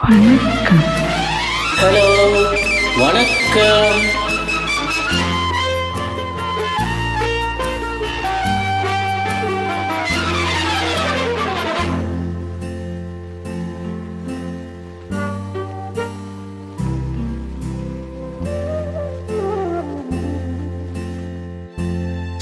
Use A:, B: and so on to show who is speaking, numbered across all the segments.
A: வணக்கம்.
B: ஹலோ, வணக்கம்.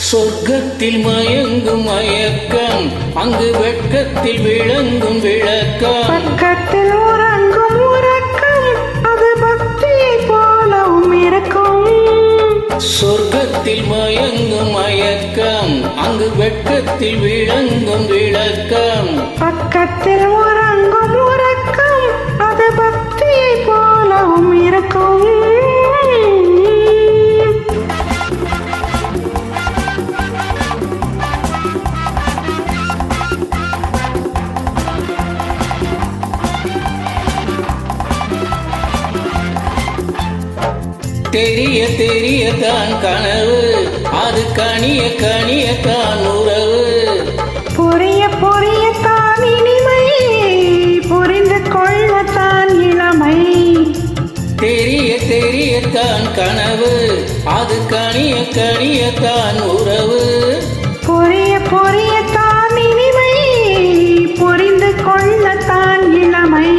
B: சொர்க்கத்தில் மயங்கும் மயக்கம், அங்கு வெட்கத்தில் விளங்கும் விளக்கம்.
A: பக்கத்தில் உறங்கும் உறக்கம், அது பக்தியை போலவும் இருக்கும்.
B: சொர்க்கத்தில் மயங்கும் மயக்கம், அங்கு வெட்கத்தில் விளங்கும் விளக்கம்.
A: பக்கத்தில் உறங்கும் உறக்கம், அது பக்தியை போலவும் இருக்கும்.
B: தெரிய தெரியத்தான் கனவு, அது கனிய கனியத்தான் உறவு.
A: புரிய புரியத்தான் இனிமை, புரிந்து கொள்ளத்தான் இளமை.
B: தெரிய தெரியத்தான் கனவு, அது கனிய கனியத்தான் உறவு.
A: புரிய புரியத்தான் இனிமை, புரிந்து கொள்ளத்தான் இளமை.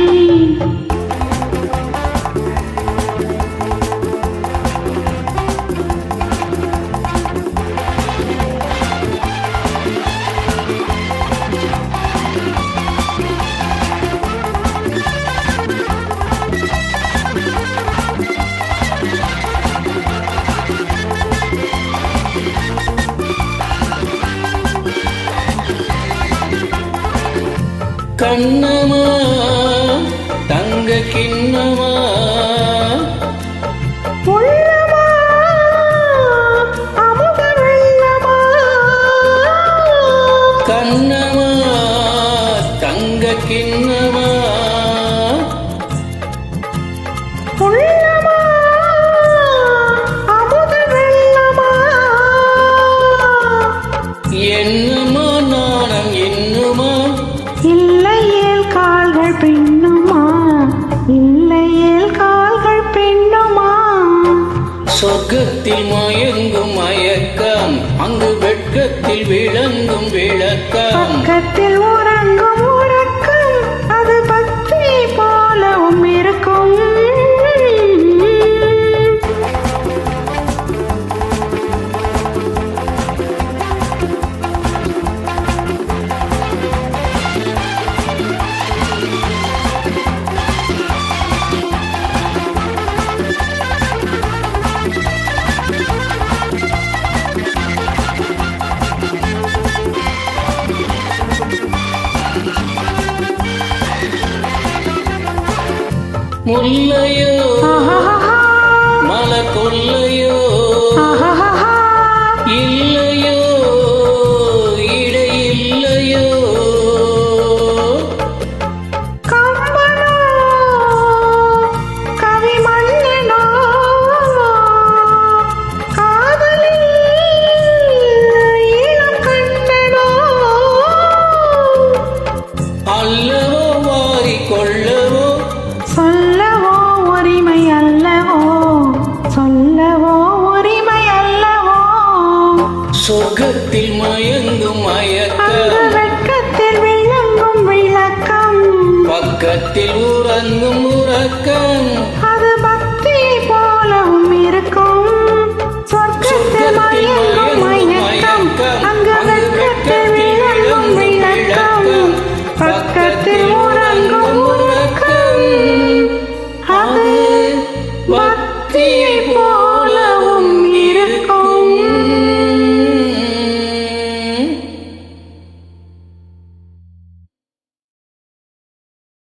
B: கண்ணமா தங்க கிண்ணமா,
A: உள்ளமா அமுத வெள்ளமா.
B: கண்ணமா தங்க கிண்ணமா,
A: உள்ளமா அமுத வெள்ளமா.
B: என்னமா நாணம் இன்னுமா,
A: இல்லையேல் கால்கள் பின்னுமா, இல்லையேல் கால்கள் பின்னுமா.
B: சொர்க்கத்தில் மயங்கும் மயக்கம், அங்கு வெட்கத்தில் விளங்கும் விளக்கம்.
A: பக்கத்தில் உறங்கும் உறக்கம், அது பக்தியை போலவும் இருக்கும்.
B: முல்லையோ மலர் கொல்லையோ, இல்லையோ இடை இல்லையோ.
A: கம்பனோ கவி மன்னனோ, காதலில் ஈழம் கண்டனோ.
B: அல்லவோ வாரி கொள்ளவோ,
A: சொல்லவோ உரிமை அல்லவோ, சொல்லவோ உரிமை அல்லவோ.
B: சொர்க்கத்தில் மயங்கும்
A: அந்த
B: மயக்கம்,
A: வெட்கத்தில் விளங்கும் விளக்கம்.
B: பக்கத்தில் உறங்கும் உறக்கம்.